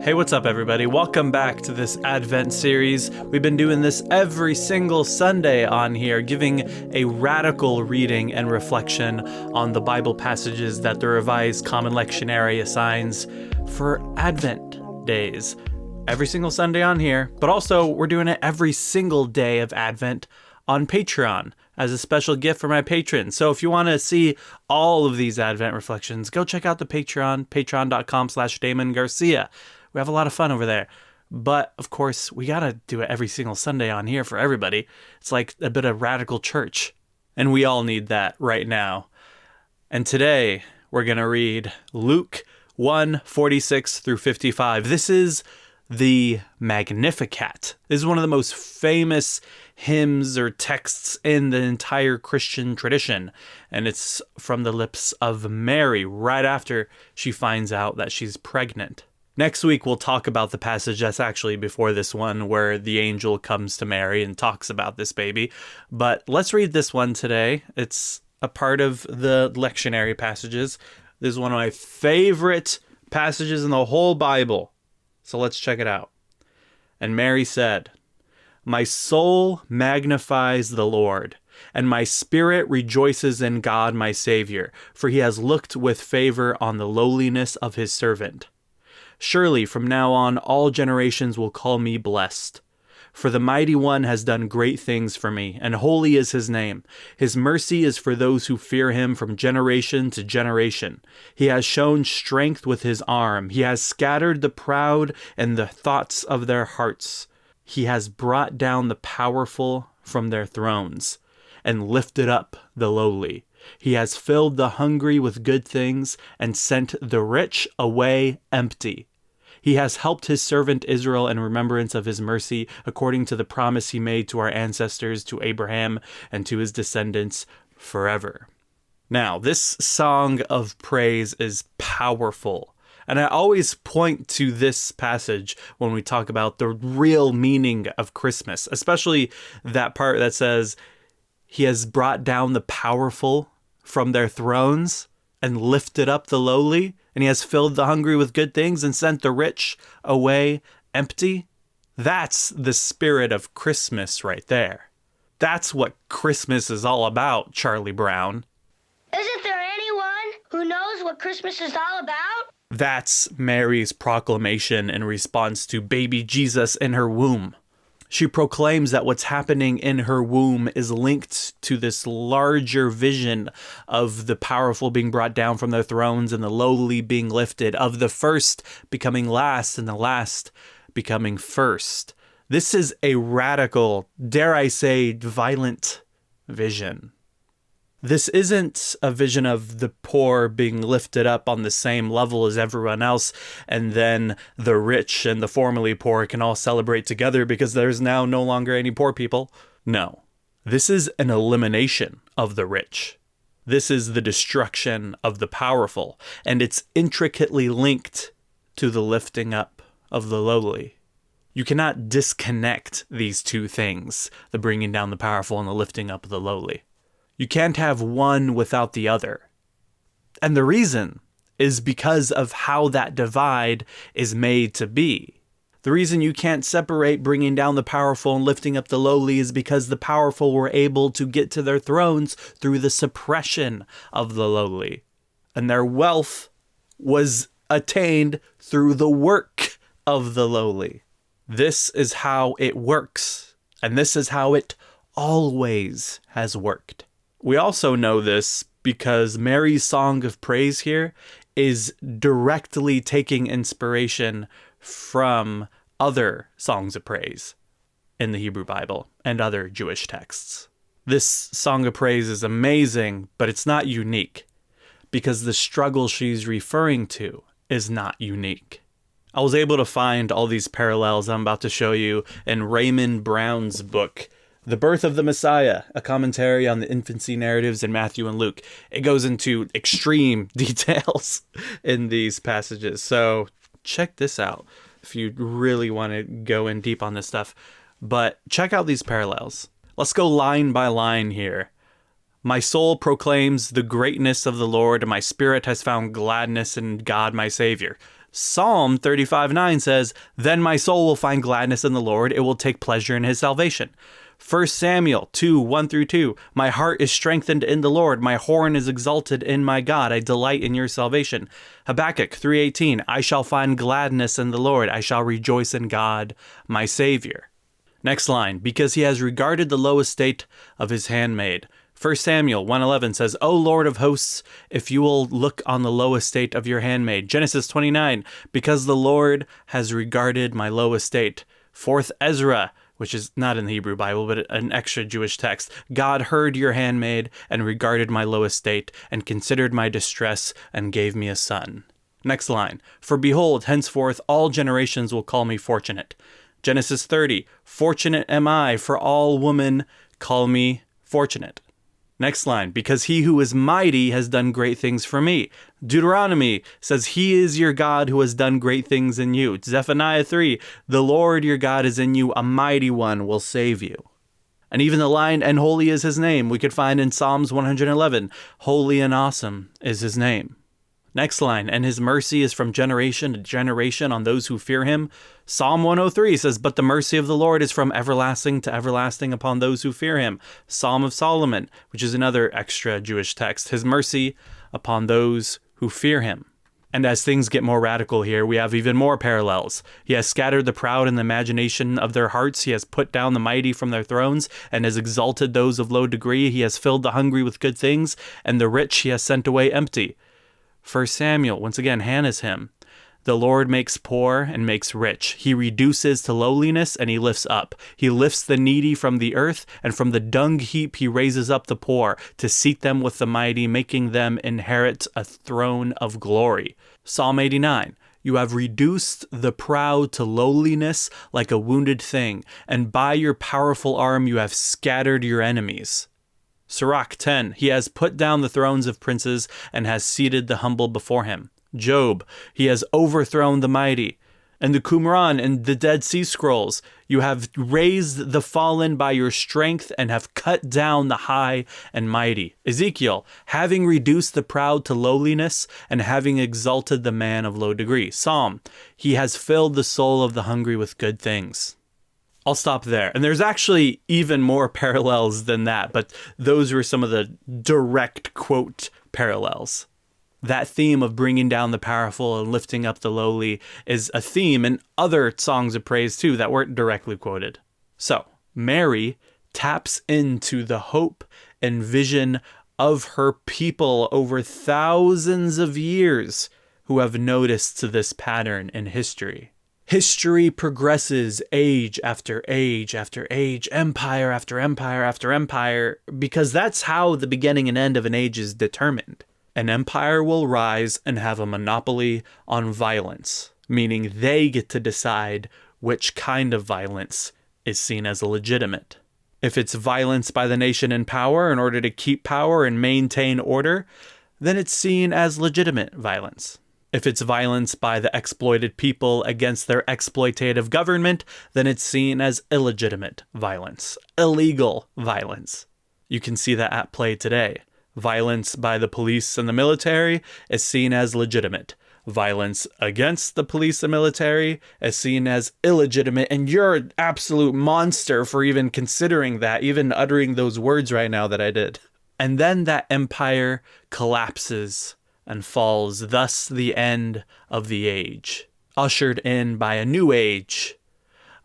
Hey, what's up, everybody? Welcome back to this Advent series. We've been doing this every single Sunday on here, giving a radical reading and reflection on the Bible passages that the Revised Common Lectionary assigns for Advent days. Every single Sunday on here, but also we're doing it every single day of Advent on Patreon as a special gift for my patrons. So if you want to see all of these Advent reflections, go check out the Patreon, patreon.com/Damon Garcia. We have a lot of fun over there. But of course, we got to do it every single Sunday on here for everybody. It's like a bit of radical church. And we all need that right now. And today we're going to read Luke 1:46 through 55. This is the Magnificat. This is one of the most famous hymns or texts in the entire Christian tradition. And it's from the lips of Mary right after she finds out that she's pregnant. Next week, we'll talk about the passage that's actually before this one, where the angel comes to Mary and talks about this baby. But let's read this one today. It's a part of the lectionary passages. This is one of my favorite passages in the whole Bible. So let's check it out. And Mary said, "My soul magnifies the Lord, and my spirit rejoices in God my Savior, for he has looked with favor on the lowliness of his servant. Surely from now on all generations will call me blessed. For the Mighty One has done great things for me, and holy is his name. His mercy is for those who fear him from generation to generation. He has shown strength with his arm. He has scattered the proud in the thoughts of their hearts. He has brought down the powerful from their thrones, and lifted up the lowly. He has filled the hungry with good things, and sent the rich away empty. He has helped his servant Israel in remembrance of his mercy, according to the promise he made to our ancestors, to Abraham, and to his descendants forever." Now, this song of praise is powerful. And I always point to this passage when we talk about the real meaning of Christmas, especially that part that says, "He has brought down the powerful from their thrones and lifted up the lowly, and he has filled the hungry with good things and sent the rich away empty." That's the spirit of Christmas right there. That's what Christmas is all about, Charlie Brown. Isn't there anyone who knows what Christmas is all about? That's Mary's proclamation in response to baby Jesus in her womb. She proclaims that what's happening in her womb is linked to this larger vision of the powerful being brought down from their thrones and the lowly being lifted, of the first becoming last and the last becoming first. This is a radical, dare I say, violent vision. This isn't a vision of the poor being lifted up on the same level as everyone else, and then the rich and the formerly poor can all celebrate together because there's now no longer any poor people. No, this is an elimination of the rich. This is the destruction of the powerful, and it's intricately linked to the lifting up of the lowly. You cannot disconnect these two things, the bringing down the powerful and the lifting up of the lowly. You can't have one without the other. And the reason is because of how that divide is made to be. The reason you can't separate bringing down the powerful and lifting up the lowly is because the powerful were able to get to their thrones through the suppression of the lowly. And their wealth was attained through the work of the lowly. This is how it works. And this is how it always has worked. We also know this because Mary's song of praise here is directly taking inspiration from other songs of praise in the Hebrew Bible and other Jewish texts. This song of praise is amazing, but it's not unique because the struggle she's referring to is not unique. I was able to find all these parallels I'm about to show you in Raymond Brown's book, The Birth of the Messiah, a commentary on the infancy narratives in Matthew and Luke. It goes into extreme details in these passages. So check this out if you really want to go in deep on this stuff. But check out these parallels. Let's go line by line here. My soul proclaims the greatness of the Lord, and my spirit has found gladness in God my Savior. Psalm 35:9 says, "Then my soul will find gladness in the Lord. It will take pleasure in his salvation." 1 Samuel 2:1-2, "My heart is strengthened in the Lord. My horn is exalted in my God. I delight in your salvation." Habakkuk 3:18, "I shall find gladness in the Lord. I shall rejoice in God, my Savior." Next line, "Because he has regarded the low estate of his handmaid." 1 Samuel 1:11 says, "O Lord of hosts, if you will look on the low estate of your handmaid." Genesis 29, "Because the Lord has regarded my low estate." 4th Ezra, which is not in the Hebrew Bible, but an extra Jewish text, "God heard your handmaid and regarded my low estate and considered my distress and gave me a son." Next line, "For behold, henceforth all generations will call me fortunate." Genesis 30, "Fortunate am I, for all women call me fortunate." Next line, "Because he who is mighty has done great things for me." Deuteronomy says, "He is your God who has done great things in you." Zephaniah 3, "The Lord your God is in you, a mighty one will save you." And even the line, "And holy is his name," we could find in Psalms 111. Holy and awesome is his name. Next line, "And his mercy is from generation to generation on those who fear him." Psalm 103 says, "But the mercy of the Lord is from everlasting to everlasting upon those who fear him." Psalm of Solomon, which is another extra Jewish text, "His mercy upon those who fear him." And as things get more radical here, we have even more parallels. "He has scattered the proud in the imagination of their hearts. He has put down the mighty from their thrones and has exalted those of low degree. He has filled the hungry with good things, and the rich he has sent away empty." 1 Samuel, once again, Hannah's hymn. "The Lord makes poor and makes rich. He reduces to lowliness and he lifts up. He lifts the needy from the earth, and from the dung heap he raises up the poor to seat them with the mighty, making them inherit a throne of glory." Psalm 89, "You have reduced the proud to lowliness like a wounded thing, and by your powerful arm you have scattered your enemies." Sirach 10, "He has put down the thrones of princes and has seated the humble before him." Job, "He has overthrown the mighty." And the Qumran and the Dead Sea Scrolls, "You have raised the fallen by your strength and have cut down the high and mighty." Ezekiel, "Having reduced the proud to lowliness and having exalted the man of low degree." Psalm, "He has filled the soul of the hungry with good things." I'll stop there. And there's actually even more parallels than that, but those were some of the direct quote parallels. That theme of bringing down the powerful and lifting up the lowly is a theme in other songs of praise too that weren't directly quoted. So, Mary taps into the hope and vision of her people over thousands of years who have noticed this pattern in history. History progresses age after age after age, empire after empire after empire, because that's how the beginning and end of an age is determined. An empire will rise and have a monopoly on violence, meaning they get to decide which kind of violence is seen as legitimate. If it's violence by the nation in power in order to keep power and maintain order, then it's seen as legitimate violence. If it's violence by the exploited people against their exploitative government, then it's seen as illegitimate violence, illegal violence. You can see that at play today. Violence by the police and the military is seen as legitimate. Violence against the police and military is seen as illegitimate, and you're an absolute monster for even considering that, even uttering those words right now that I did. And then that empire collapses and falls, thus the end of the age, ushered in by a new age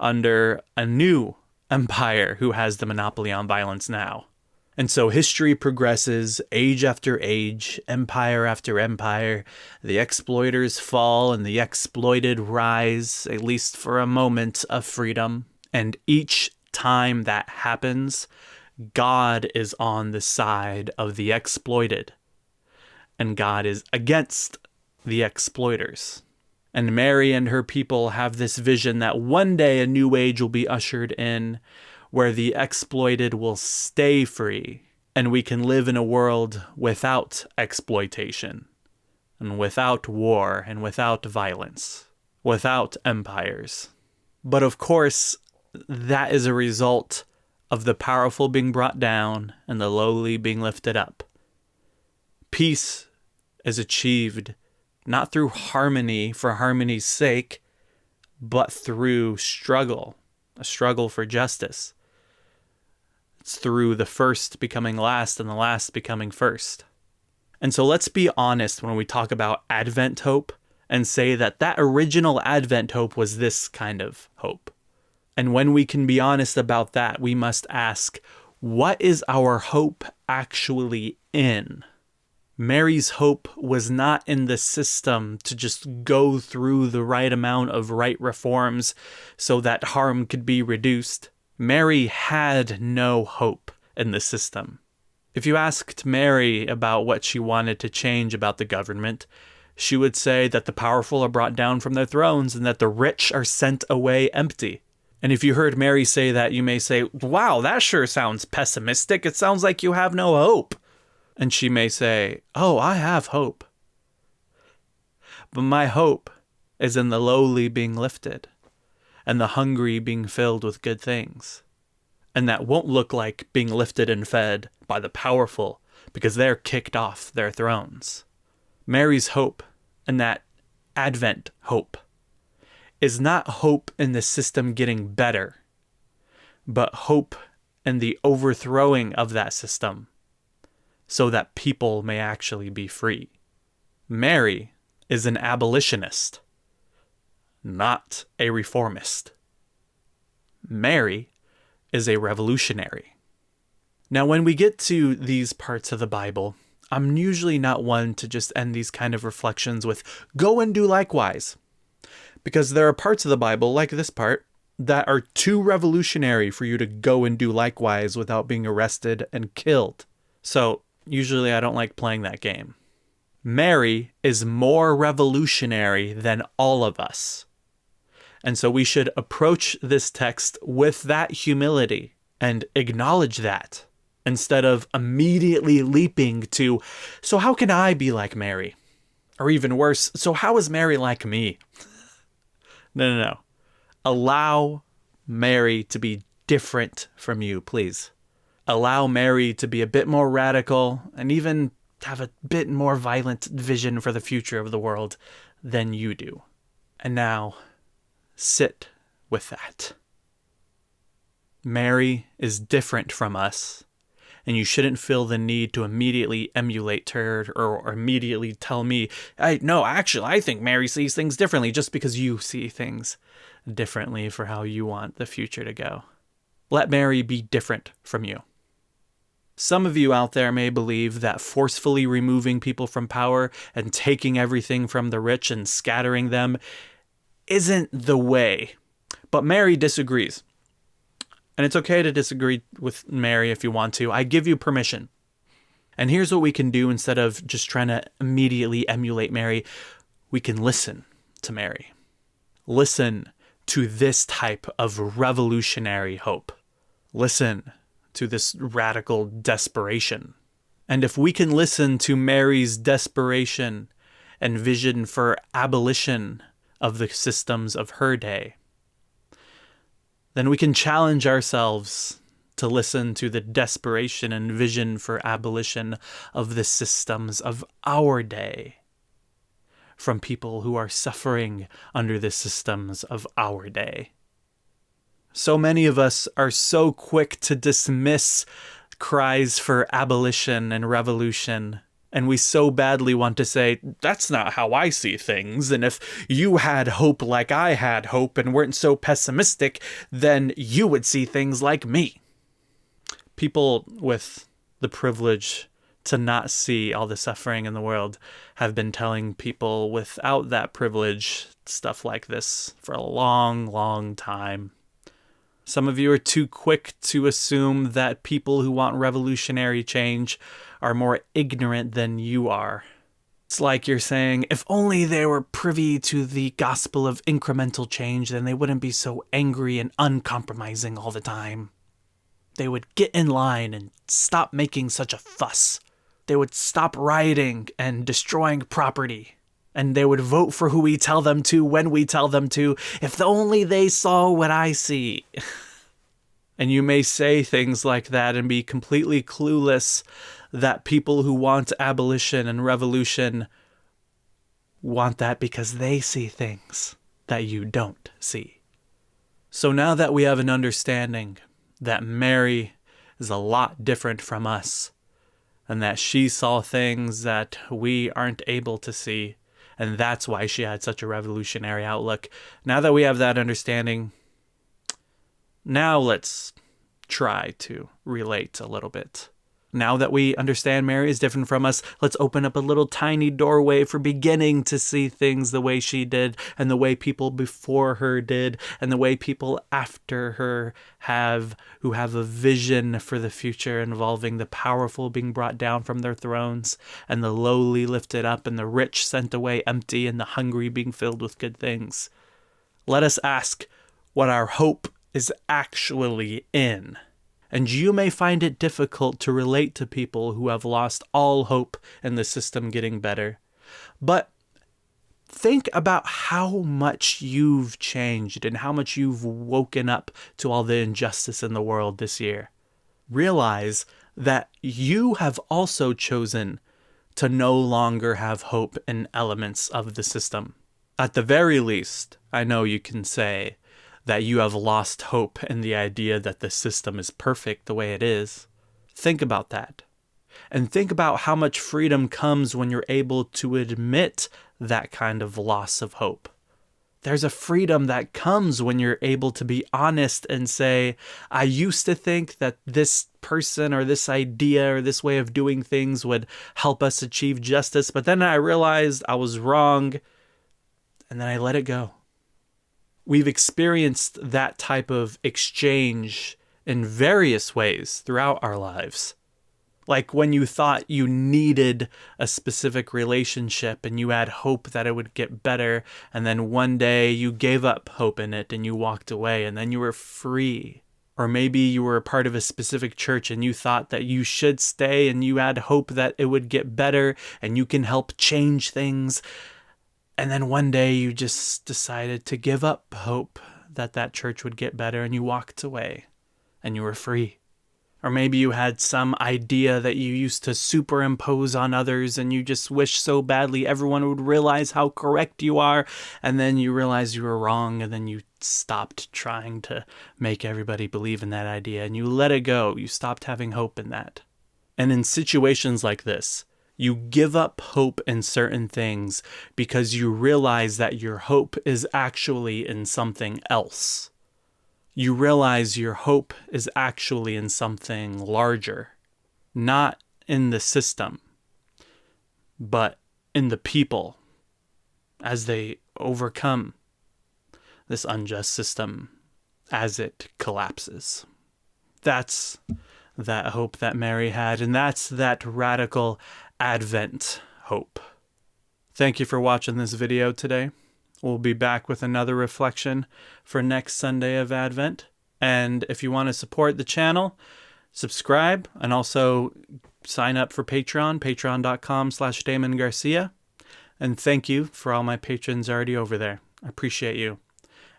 under a new empire who has the monopoly on violence now. And so history progresses, age after age, empire after empire. The exploiters fall and the exploited rise, at least for a moment of freedom. And each time that happens, God is on the side of the exploited, and God is against the exploiters. And Mary and her people have this vision that one day a new age will be ushered in where the exploited will stay free, and we can live in a world without exploitation, and without war, and without violence, without empires. But of course, that is a result of the powerful being brought down and the lowly being lifted up. Peace is achieved not through harmony for harmony's sake, but through struggle, a struggle for justice. It's through the first becoming last and the last becoming first. And so let's be honest when we talk about Advent hope and say that that original Advent hope was this kind of hope. And when we can be honest about that, we must ask, what is our hope actually in? Mary's hope was not in the system to just go through the right amount of right reforms so that harm could be reduced. Mary had no hope in the system. If you asked Mary about what she wanted to change about the government, she would say that the powerful are brought down from their thrones and that the rich are sent away empty. And if you heard Mary say that, you may say, wow, that sure sounds pessimistic. It sounds like you have no hope. And she may say, oh, I have hope. But my hope is in the lowly being lifted and the hungry being filled with good things. And that won't look like being lifted and fed by the powerful because they're kicked off their thrones. Mary's hope and that Advent hope is not hope in the system getting better, but hope in the overthrowing of that system so that people may actually be free. Mary is an abolitionist, not a reformist. Mary is a revolutionary. Now, when we get to these parts of the Bible, I'm usually not one to just end these kind of reflections with, go and do likewise. Because there are parts of the Bible, like this part, that are too revolutionary for you to go and do likewise without being arrested and killed. So, usually I don't like playing that game. Mary is more revolutionary than all of us. And so we should approach this text with that humility and acknowledge that instead of immediately leaping to, so how can I be like Mary? Or even worse, so how is Mary like me? No. Allow Mary to be different from you, please. Allow Mary to be a bit more radical and even have a bit more violent vision for the future of the world than you do. And now, sit with that. Mary is different from us, and you shouldn't feel the need to immediately emulate her or immediately tell me, no, actually, I think Mary sees things differently just because you see things differently for how you want the future to go. Let Mary be different from you. Some of you out there may believe that forcefully removing people from power and taking everything from the rich and scattering them isn't the way. But Mary disagrees. And it's okay to disagree with Mary if you want to. I give you permission. And here's what we can do instead of just trying to immediately emulate Mary. We can listen to Mary. Listen to this type of revolutionary hope. Listen to this radical desperation. And if we can listen to Mary's desperation and vision for abolition of the systems of her day, then we can challenge ourselves to listen to the desperation and vision for abolition of the systems of our day from people who are suffering under the systems of our day. So many of us are so quick to dismiss cries for abolition and revolution, and we so badly want to say, that's not how I see things, and if you had hope like I had hope and weren't so pessimistic, then you would see things like me. People with the privilege to not see all the suffering in the world have been telling people without that privilege stuff like this for a long, long time. Some of you are too quick to assume that people who want revolutionary change are more ignorant than you are. It's like you're saying, if only they were privy to the gospel of incremental change, then they wouldn't be so angry and uncompromising all the time. They would get in line and stop making such a fuss. They would stop rioting and destroying property. And they would vote for who we tell them to when we tell them to, if only they saw what I see. And you may say things like that and be completely clueless that people who want abolition and revolution want that because they see things that you don't see. So now that we have an understanding that Mary is a lot different from us, and that she saw things that we aren't able to see, and that's why she had such a revolutionary outlook. Now that we have that understanding, now let's try to relate a little bit. Now that we understand Mary is different from us, let's open up a little tiny doorway for beginning to see things the way she did, and the way people before her did, and the way people after her who have a vision for the future involving the powerful being brought down from their thrones, and the lowly lifted up, and the rich sent away empty, and the hungry being filled with good things. Let us ask what our hope is actually in. And you may find it difficult to relate to people who have lost all hope in the system getting better. But think about how much you've changed and how much you've woken up to all the injustice in the world this year. Realize that you have also chosen to no longer have hope in elements of the system. At the very least, I know you can say that you have lost hope in the idea that the system is perfect the way it is. Think about that. And think about how much freedom comes when you're able to admit that kind of loss of hope. There's a freedom that comes when you're able to be honest and say, I used to think that this person or this idea or this way of doing things would help us achieve justice, but then I realized I was wrong, and then I let it go. We've experienced that type of exchange in various ways throughout our lives. Like when you thought you needed a specific relationship and you had hope that it would get better, and then one day you gave up hope in it and you walked away, and then you were free. Or maybe you were a part of a specific church and you thought that you should stay and you had hope that it would get better and you can help change things. And then one day you just decided to give up hope that that church would get better, and you walked away and you were free. Or maybe you had some idea that you used to superimpose on others and you just wish so badly everyone would realize how correct you are, and then you realized you were wrong, and then you stopped trying to make everybody believe in that idea and you let it go. You stopped having hope in that. And in situations like this, you give up hope in certain things because you realize that your hope is actually in something else. You realize your hope is actually in something larger, not in the system, but in the people as they overcome this unjust system as it collapses. That's that hope that Mary had, and that's that radical Advent hope. Thank you for watching this video today. We'll be back with another reflection for next Sunday of Advent. And if you want to support the channel, subscribe and also sign up for Patreon, patreon.com/Damon Garcia. And thank you for all my patrons already over there. I appreciate you.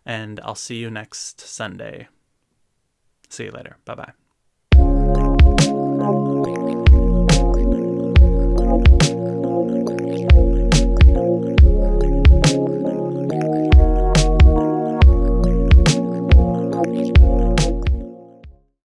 And I'll see you next Sunday. See you later. Bye-bye.